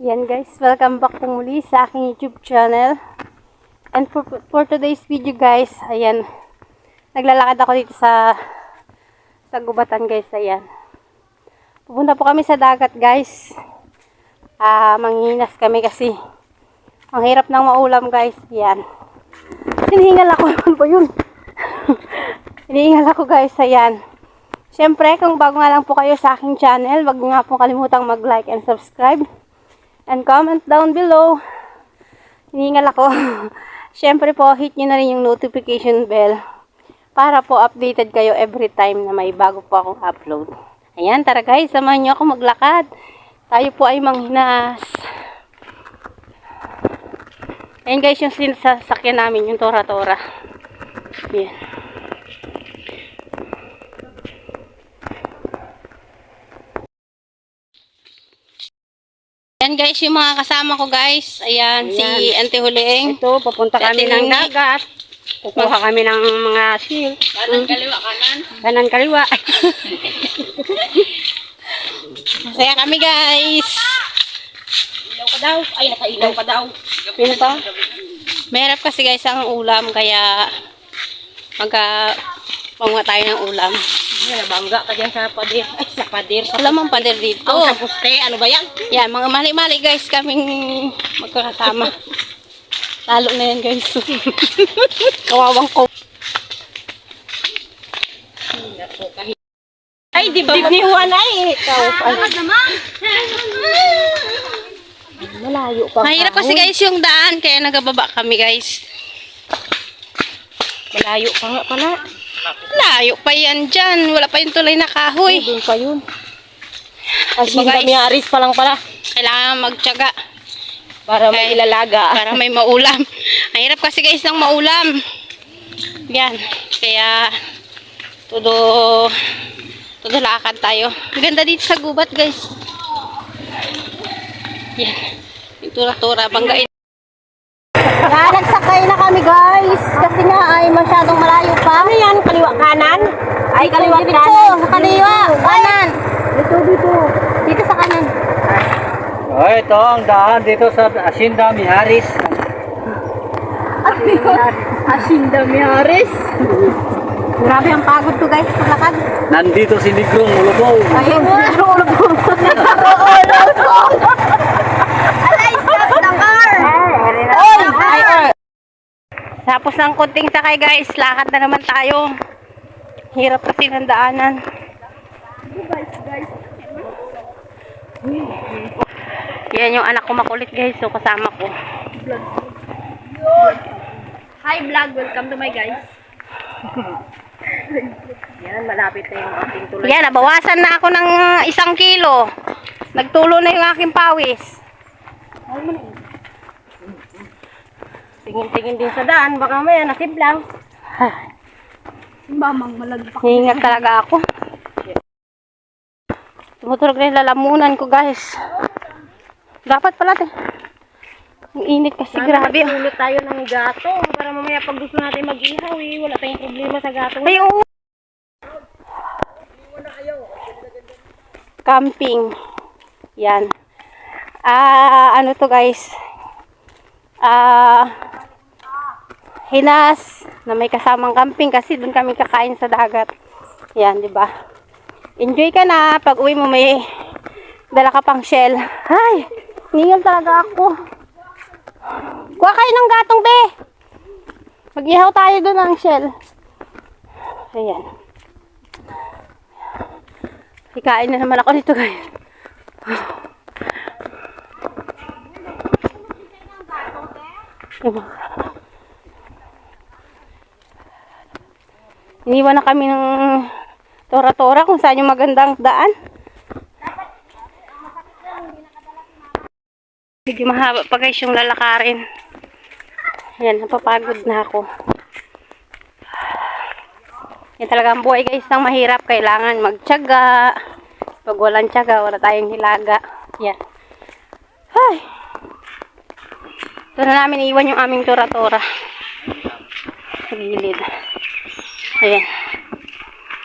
Yan guys, welcome back po muli sa aking YouTube channel. And for today's video guys, ayan, naglalakad ako dito sa gubatan guys, ayan. Pupunta po kami sa dagat guys. Manghihinas kami kasi ang hirap ng maulam guys, ayan. Hinihingal ako, ano po yun? Hinihingal ako guys, ayan. Siyempre, kung bago nga lang po kayo sa aking channel, wag niyo nga po kalimutang mag-like and subscribe. And comment down below. Hiningal ako. Siyempre po, hit nyo na rin yung notification bell para po updated kayo every time na may bago po akong upload. Ayan, tara guys, samahan nyo ako maglakad. Tayo po ay manghinas. Ayan guys, yung sasakyan namin, yung tora-tora. Ayan. Ayan guys, yung mga kasama ko guys. Ayan, si Auntie Huling. Ito, papunta kami ng dagat. Kukuha kami ng mga seal. Kanan, kaliwa, kanan. Kanan, kaliwa. Masaya kami guys. Ilaw ka daw. Ay, nakailaw ka daw. Sino pa? Mahirap kasi guys ang ulam, kaya panguha tayo ng ulam. Nabangga ka dyan sa pader. Ay, sa pader. Wala mang pader dito. Sa puste. Ano ba yan? Yan, mga mali-mali guys kaming magkakasama. Lalo na yan guys. Kawawang ko. Ay, dibdib ni Juan ay. Malayo pa. Mahirap kasi guys yung daan, kaya nagababa kami guys. Malayo pa nga pala. Layo pa yan dyan. Wala pa yung tulay na kahoy. Doon pa yun. As Diba, in, guys? kami aris pa lang pala. Kailangan magtiyaga Para may ilalaga. para may maulam. Ang hirap kasi guys ng maulam. Yan. Kaya todo lakad tayo. Ang ganda dito sa gubat guys. Yan. Yung tura-tura. Banggain. Yan, nagsakay na kami guys. Kasi nga ay masyadong malayo pa. Ano yan? Kaliwa kanan? Ay, kaliwa kanan. Sa kaliwa. Kanan. Dito. Dito sa kanan. Oh, ito ang daan dito sa Hacienda Mijares. Hacienda Mijares. Grabe ang pagod to guys. Paglakad. Nandito si Negrong Ulubong. Ayun. Tapos ng kunting sakay guys, lakad na naman tayo. Hirap kasi ng daanan. Yan yung anak ko makulit guys, so kasama ko. Hi vlog, welcome to my guys. Yan, malapit na yung ating tulay. Yan, nabawasan na ako ng 1 kilo. Nagtulo na yung aking pawis. Tingin-tingin din sa daan. Baka may nasiblang. Mamang malagpak. Hingat talaga ako. Tumutulog na yung lalamunan ko guys. Dapat pala din. Ang init kasi grabe. Ulot tayo ng gato. Para mamaya pag gusto natin mag-ihaw wala tayong problema sa gato. Ay, oo. Camping. Yan. Ano to guys? Hinas na may kasamang camping kasi doon kami kakain sa dagat. Yan, di ba? Enjoy ka na. Pag uwi mo may dala ka pang shell. Ay, ningal talaga ako. Kuha kayo ng gatong, be. Mag-ihaw tayo doon ng shell. Ayan. Hikain na naman ako dito, guys. Iniwan na kami ng tora-tora kung saan yung magandang daan. Medyo mahaba pa guys yung lalakarin. Ayan, napapagod na ako. Yan talaga ang buhay guys ng mahirap. Kailangan magtiyaga. Pag walang tiyaga, wala tayong hilaga. Yan. Ay. Ito na namin iwan yung aming tora-tora. Sa gilid. Ayan.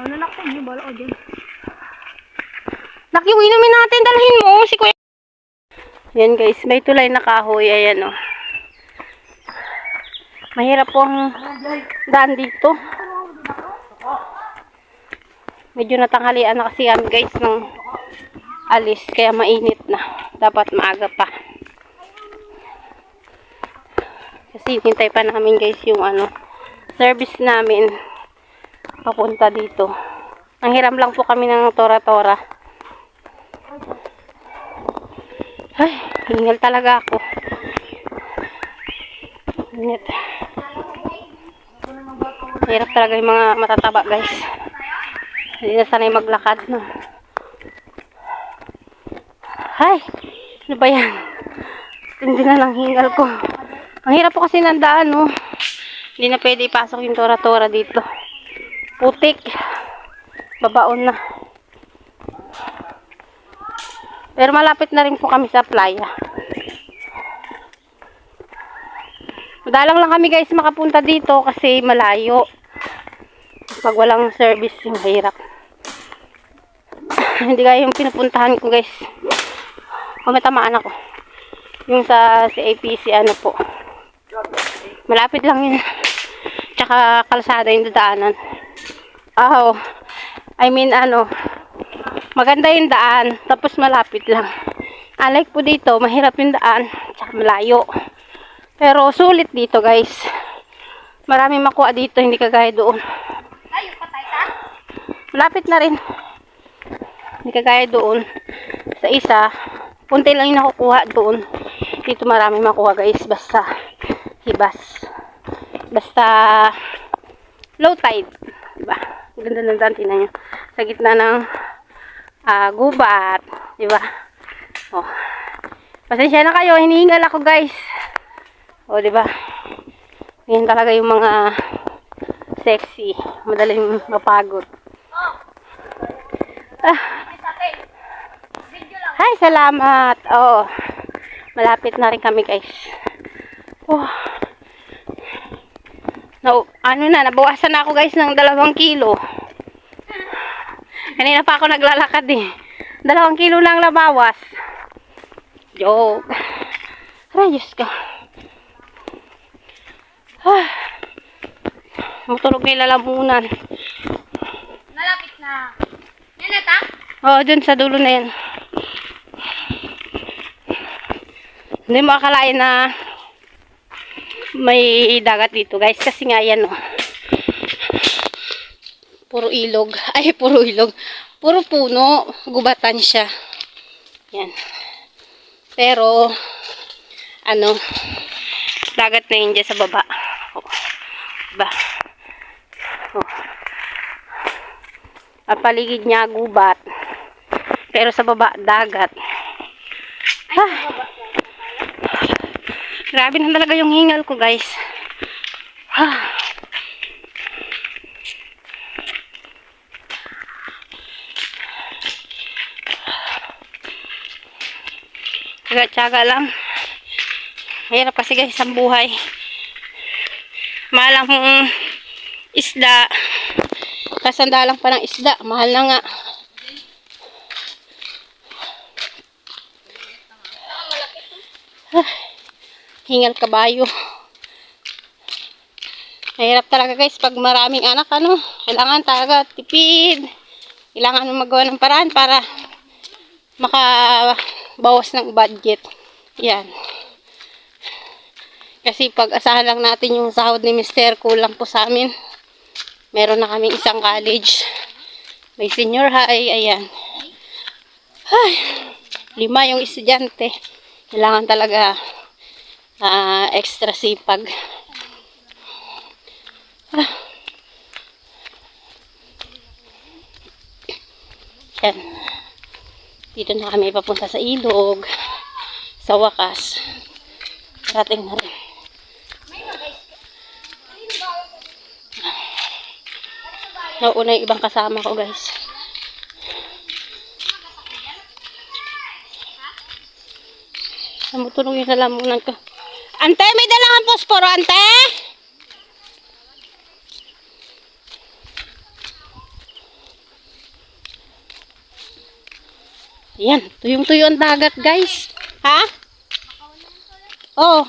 Ano na ko, hindi bala ko dyan. Laki yung inumin natin, dalhin mo si Kuya. Ayan guys, may tulay na kahoy. Ayan oh. Mahirap pong daan dito. Medyo natanghalian na kasi kami guys ng alis. Kaya mainit na. Dapat maaga pa. Kasi hintay pa namin guys yung service namin papunta dito. Nanghiram lang po kami ng tora-tora. Ay, hingal talaga ako. Init. Hirap talaga yung mga matataba guys. Hindi na sanay maglakad no. Ay, ano ba yan? Hindi na lang hingal ko. Ang hirap po kasi ng daan no. Hindi na pwede ipasok yung tora-tora dito. Putik. Babaon na. Pero malapit na rin po kami sa playa. Madalang lang kami guys makapunta dito kasi malayo. Pag walang service, yung hirap. Hindi kaya yung pinupuntahan ko guys. Kung may tamaan ako. Yung sa APC po. Malapit lang yun. Tsaka kalsada yung dadaanan. Oh, I mean maganda yung daan. Tapos malapit lang. Unlike po dito, mahirap yung daan. Tsaka malayo. Pero sulit dito guys. Maraming makuha dito, hindi kagaya doon. Malapit na rin. Hindi kagaya doon. Sa isa, punti lang yung nakukuha doon. Dito maraming makuha guys. Basta hibas. Basta low tide. Diba? Ganda ng daan, tingnan nyo. Sa gitna ng gubat. Diba? Oh. Pasensya na kayo, hinihingal ako guys. O, diba? Yan talaga yung mga sexy. Madaling mapagod. Hi, salamat. Oh. Malapit na rin kami guys. Oh. Nabawasan na ako guys ng 2 kilo. Kanina pa ako naglalakad eh. 2 kilo lang nabawas. Joke. Aray, Diyos ka. Matulog na lalamunan. Malapit na. Yan ata? Oo, dun sa dulo na yan. Hindi mo akalain na may dagat dito guys. Kasi nga yan puro ilog. Ay, puro ilog. Puro puno. Gubatan siya. Yan. Pero, dagat na yun dyan sa baba. Oh. Diba? Oh. At paligid niya gubat. Pero sa baba, dagat. Grabe na talaga yung hingal ko guys. Tsaga-tsaga lang. Mahirap kasi guys ang buhay. Mahal ang isda. Kasandalang pa ng isda. Mahal na nga. Hingal kabayo. Mahirap talaga guys pag maraming anak kailangan talaga tipid. Kailangan magawa ng paraan para makabawas ng budget. Yan. Kasi pag asahan lang natin yung sahod ni Mr. kulang po sa amin. Meron na kaming isang college. May senior high. Ayan. Ay, 5 yung estudyante. Kailangan talaga extra sipag. Yan. Dito na kami papunta sa ilog. Sa wakas. Rating na rin. Nauna yung ibang kasama ko guys. Namutulong yung lalamunan ko. Ante, may dalangan posporo, ante? Ayan, tuyong-tuyo ang dagat guys. Ha? Oh,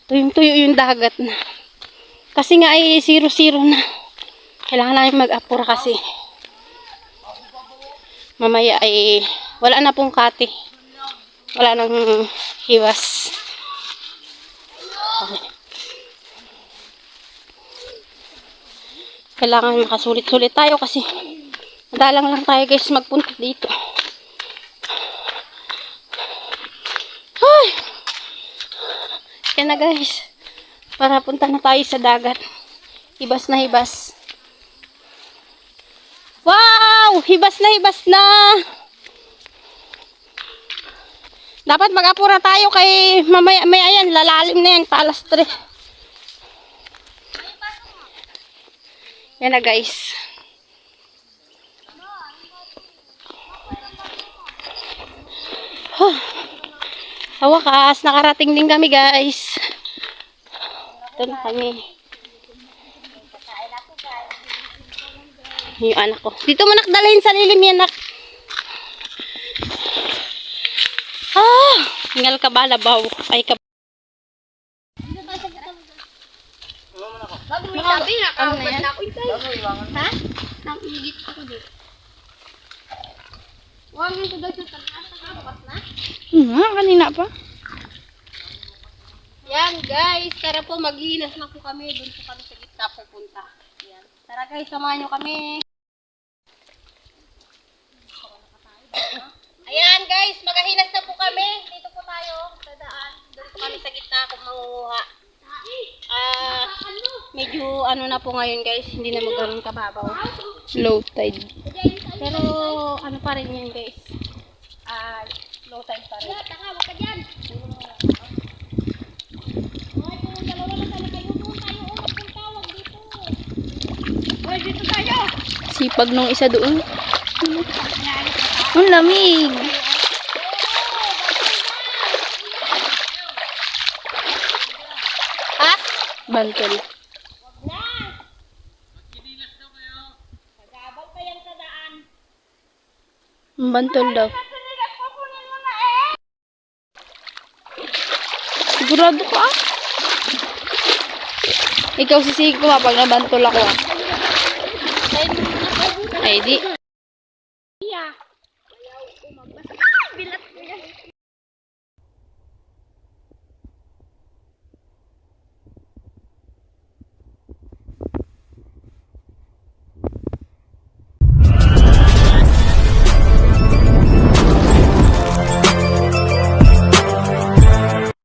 tuyong-tuyo yung dagat na. Kasi nga ay 0-0 na. Kailangan namin mag-apura kasi mamaya ay wala na pong kati. Wala nang hiwas. Okay. Kailangan makasulit-sulit tayo kasi madalang lang tayo guys magpunta dito. Ay! Yan na guys. Para punta na tayo sa dagat. Hibas na hibas. Wow! Hibas na hibas na! Dapat mag-apura tayo kay mamaya yan. Lalalim na yan. Palas 3. Yan na guys. Sa wakas, nakarating din kami guys. Ito na kami. Yung anak ko. Dito mo nakdalhin sa lilim yan nak. Hingal ka ba labaw? Ay ka. Sabi na, Ano na yan? Ha? Nangigit ako dito. Huwag mo ito daw sa tanas. Nakabukas na? Kanina pa. Yan guys, tara po maghihilas na po kami. Doon po kami sa gitna pupunta. Yan. Tara guys, samahan nyo kami. Ayan guys, maghihilas na po kami. Dito po tayo sa daan. Doon po kami sa gitna kung mangunguha. Medyo ano na po ngayon guys. Hindi na magano'n kababaw. Low tide. Pero ano pa rin yan guys. Low tide pa rin. Sipag nung isa doon. Ang lamig. Ha? Bantol. Bantol daw. Sigurado ka? Ikaw sisig ko pag nabantol ako. Ay di.